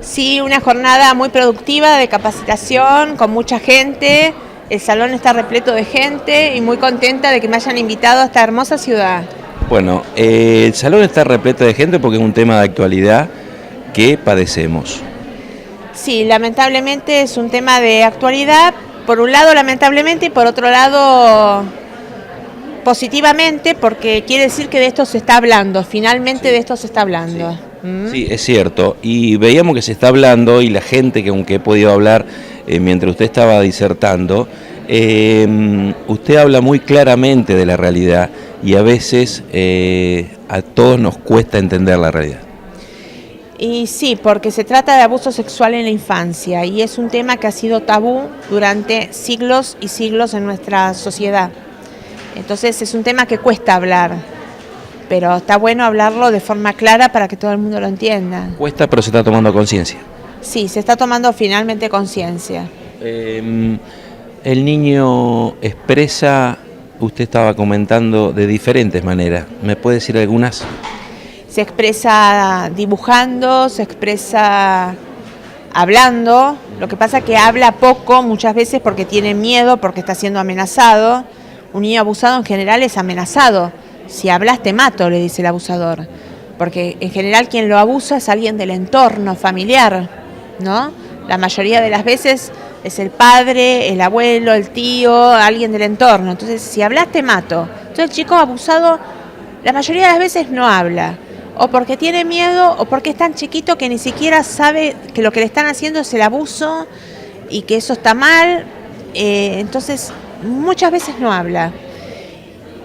Sí, una jornada muy productiva de capacitación, con mucha gente. El salón está repleto de gente y muy contenta de que me hayan invitado a esta hermosa ciudad. Bueno, el salón está repleto de gente porque es un tema de actualidad que padecemos. Sí, lamentablemente es un tema de actualidad, por un lado lamentablemente y por otro lado positivamente, porque quiere decir que de esto se está hablando, finalmente de esto se está hablando. Sí, es cierto, y veíamos que se está hablando y la gente que aunque he podido hablar mientras usted estaba disertando, usted habla muy claramente de la realidad y a veces a todos nos cuesta entender la realidad. Y sí, porque se trata de abuso sexual en la infancia y es un tema que ha sido tabú durante siglos y siglos en nuestra sociedad. Entonces es un tema que cuesta hablar, pero está bueno hablarlo de forma clara para que todo el mundo lo entienda. Cuesta, pero se está tomando conciencia. Sí, se está tomando finalmente conciencia. El niño expresa, usted estaba comentando, de diferentes maneras. ¿Me puede decir algunas? Se expresa dibujando, se expresa hablando. Lo que pasa es que habla poco muchas veces porque tiene miedo, porque está siendo amenazado. Un niño abusado en general es amenazado. Si hablas te mato, le dice el abusador. Porque en general quien lo abusa es alguien del entorno familiar, ¿no? La mayoría de las veces es el padre, el abuelo, el tío, alguien del entorno. Entonces, si hablas te mato. Entonces el chico abusado la mayoría de las veces no habla. O porque tiene miedo, o porque es tan chiquito que ni siquiera sabe que lo que le están haciendo es el abuso y que eso está mal. Entonces, muchas veces no habla.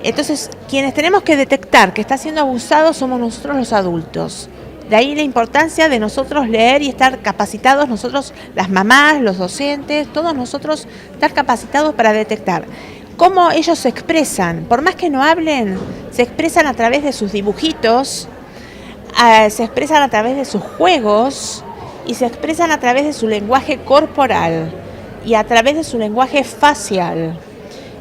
Entonces, quienes tenemos que detectar que está siendo abusado somos nosotros los adultos. De ahí la importancia de nosotros leer y estar capacitados, nosotros, las mamás, los docentes, todos nosotros estar capacitados para detectar cómo ellos se expresan. Por más que no hablen, se expresan a través de sus dibujitos, se expresan a través de sus juegos y se expresan a través de su lenguaje corporal y a través de su lenguaje facial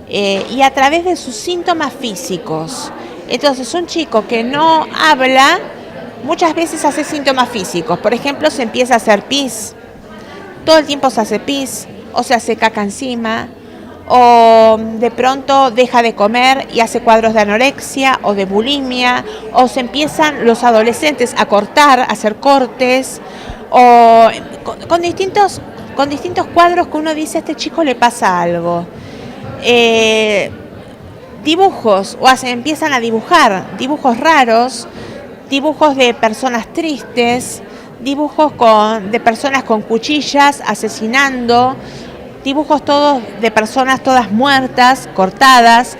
y a través de sus síntomas físicos. Entonces un chico que no habla muchas veces hace síntomas físicos. Por ejemplo, se empieza a hacer pis, todo el tiempo se hace pis o se hace caca encima, o de pronto deja de comer y hace cuadros de anorexia o de bulimia, o se empiezan los adolescentes a cortar, a hacer cortes, o con distintos cuadros que uno dice a este chico le pasa algo. Dibujos, empiezan a dibujar, dibujos raros, dibujos de personas tristes, dibujos de personas con cuchillas asesinando, dibujos todos de personas todas muertas, cortadas,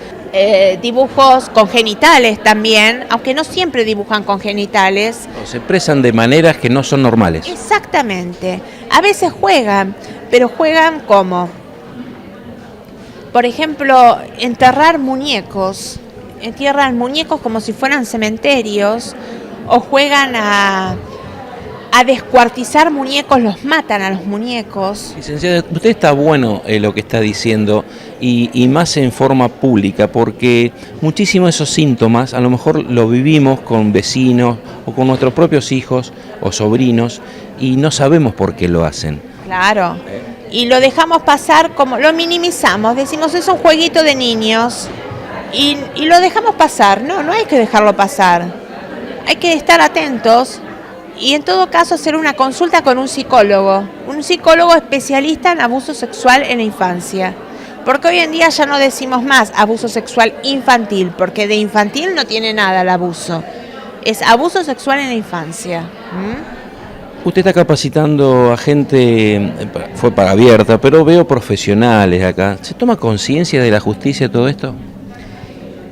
dibujos con genitales también, aunque no siempre dibujan con genitales. Se expresan de maneras que no son normales. Exactamente. A veces juegan, pero juegan como, por ejemplo, enterrar muñecos. Entierran muñecos como si fueran cementerios, o juegan a descuartizar muñecos, los matan a los muñecos. Licenciada, usted está bueno lo que está diciendo y más en forma pública, porque muchísimos de esos síntomas a lo mejor lo vivimos con vecinos o con nuestros propios hijos o sobrinos y no sabemos por qué lo hacen. Claro, y lo dejamos pasar, como lo minimizamos, decimos es un jueguito de niños y lo dejamos pasar. No hay que dejarlo pasar, hay que estar atentos. Y en todo caso hacer una consulta con un psicólogo especialista en abuso sexual en la infancia. Porque hoy en día ya no decimos más abuso sexual infantil, porque de infantil no tiene nada el abuso. Es abuso sexual en la infancia. Usted está capacitando a gente, fue para abierta, pero veo profesionales acá. ¿Se toma conciencia de la justicia de todo esto?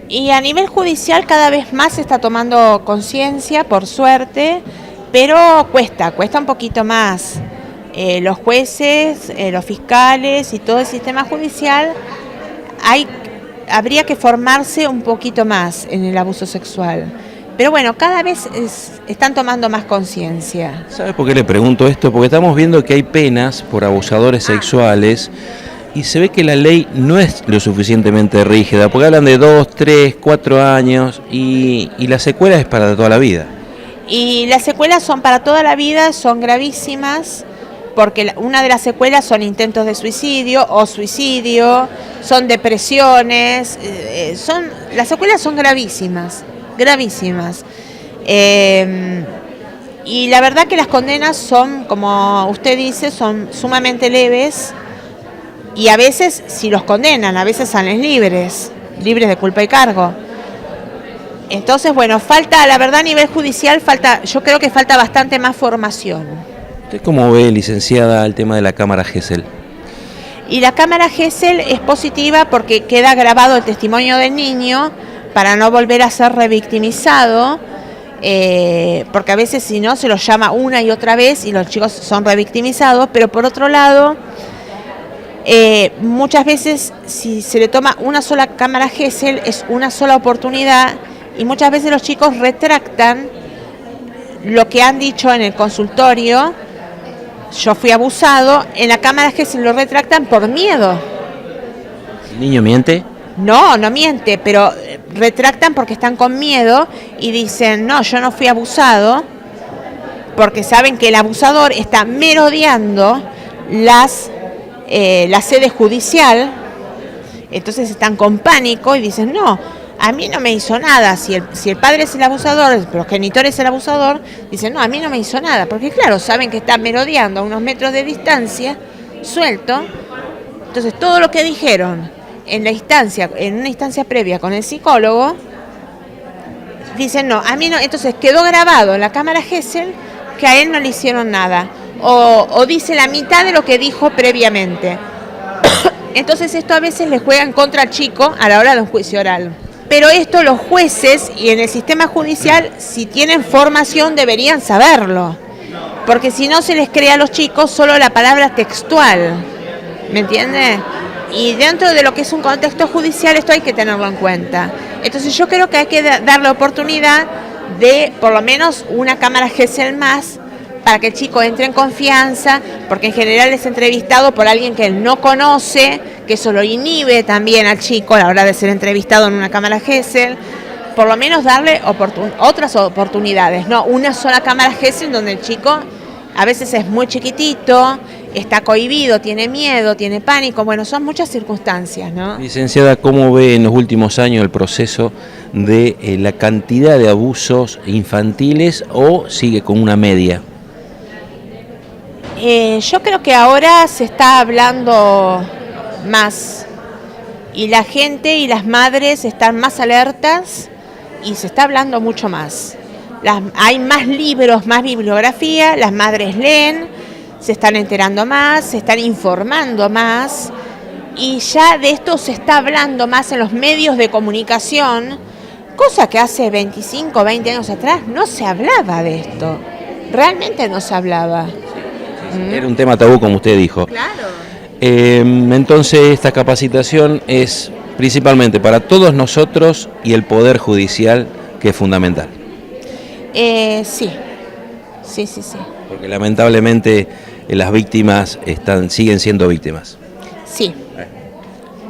Y a nivel judicial cada vez más se está tomando conciencia, por suerte. Pero cuesta un poquito más. Los jueces, los fiscales y todo el sistema judicial, habría que formarse un poquito más en el abuso sexual. Pero bueno, cada vez están tomando más conciencia. ¿Sabe por qué le pregunto esto? Porque estamos viendo que hay penas por abusadores sexuales y se ve que la ley no es lo suficientemente rígida, porque hablan de 2, 3, 4 años y la secuela es para toda la vida. Y las secuelas son para toda la vida, son gravísimas, porque una de las secuelas son intentos de suicidio o suicidio, son depresiones, las secuelas son gravísimas, gravísimas. Y la verdad que las condenas son, como usted dice, son sumamente leves, y a veces, si los condenan, a veces salen libres de culpa y cargo. Entonces, bueno, falta, la verdad, a nivel judicial, yo creo que falta bastante más formación. ¿Usted cómo ve, licenciada, el tema de la cámara Gesell? Y la cámara Gesell es positiva porque queda grabado el testimonio del niño para no volver a ser revictimizado, porque a veces si no se los llama una y otra vez y los chicos son revictimizados, pero por otro lado, muchas veces si se le toma una sola cámara Gesell es una sola oportunidad y muchas veces los chicos retractan lo que han dicho en el consultorio. Yo fui abusado, en la cámara Gesell lo retractan por miedo. ¿El niño miente? No miente, pero retractan porque están con miedo y dicen, no, yo no fui abusado, porque saben que el abusador está merodeando la sede judicial, entonces están con pánico y dicen, no, a mí no me hizo nada. Si el padre es el abusador, el progenitor es el abusador, dicen, no, a mí no me hizo nada, porque claro, saben que está merodeando a unos metros de distancia, suelto. Entonces todo lo que dijeron en una instancia previa con el psicólogo, dicen, no, a mí no. Entonces quedó grabado en la cámara Gesell que a él no le hicieron nada, o dice la mitad de lo que dijo previamente. Entonces esto a veces le juega en contra al chico a la hora de un juicio oral. Pero esto los jueces y en el sistema judicial, si tienen formación, deberían saberlo. Porque si no se les crea a los chicos solo la palabra textual. ¿Me entiende? Y dentro de lo que es un contexto judicial, esto hay que tenerlo en cuenta. Entonces yo creo que hay que darle oportunidad de por lo menos una cámara Gesell más para que el chico entre en confianza, porque en general es entrevistado por alguien que él no conoce, que eso lo inhibe también al chico a la hora de ser entrevistado en una cámara Gesell. Por lo menos darle otras oportunidades, no una sola cámara Gesell donde el chico a veces es muy chiquitito, está cohibido, tiene miedo, tiene pánico. Bueno, son muchas circunstancias, ¿no? Licenciada, ¿cómo ve en los últimos años el proceso de la cantidad de abusos infantiles o sigue con una media? Yo creo que ahora se está hablando más y la gente y las madres están más alertas y se está hablando mucho más. Hay más libros, más bibliografía, las madres leen, se están enterando más, se están informando más y ya de esto se está hablando más en los medios de comunicación, cosa que hace 25, 20 años atrás no se hablaba de esto, realmente no se hablaba. Era un tema tabú, como usted dijo. Claro. Entonces esta capacitación es principalmente para todos nosotros y el Poder Judicial, que es fundamental. Sí. Porque lamentablemente las víctimas siguen siendo víctimas. Sí.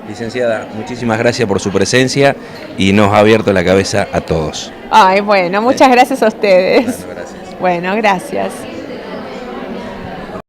Licenciada, muchísimas gracias por su presencia y nos ha abierto la cabeza a todos. Ay, bueno, muchas gracias a ustedes. Bueno, gracias. Bueno, gracias.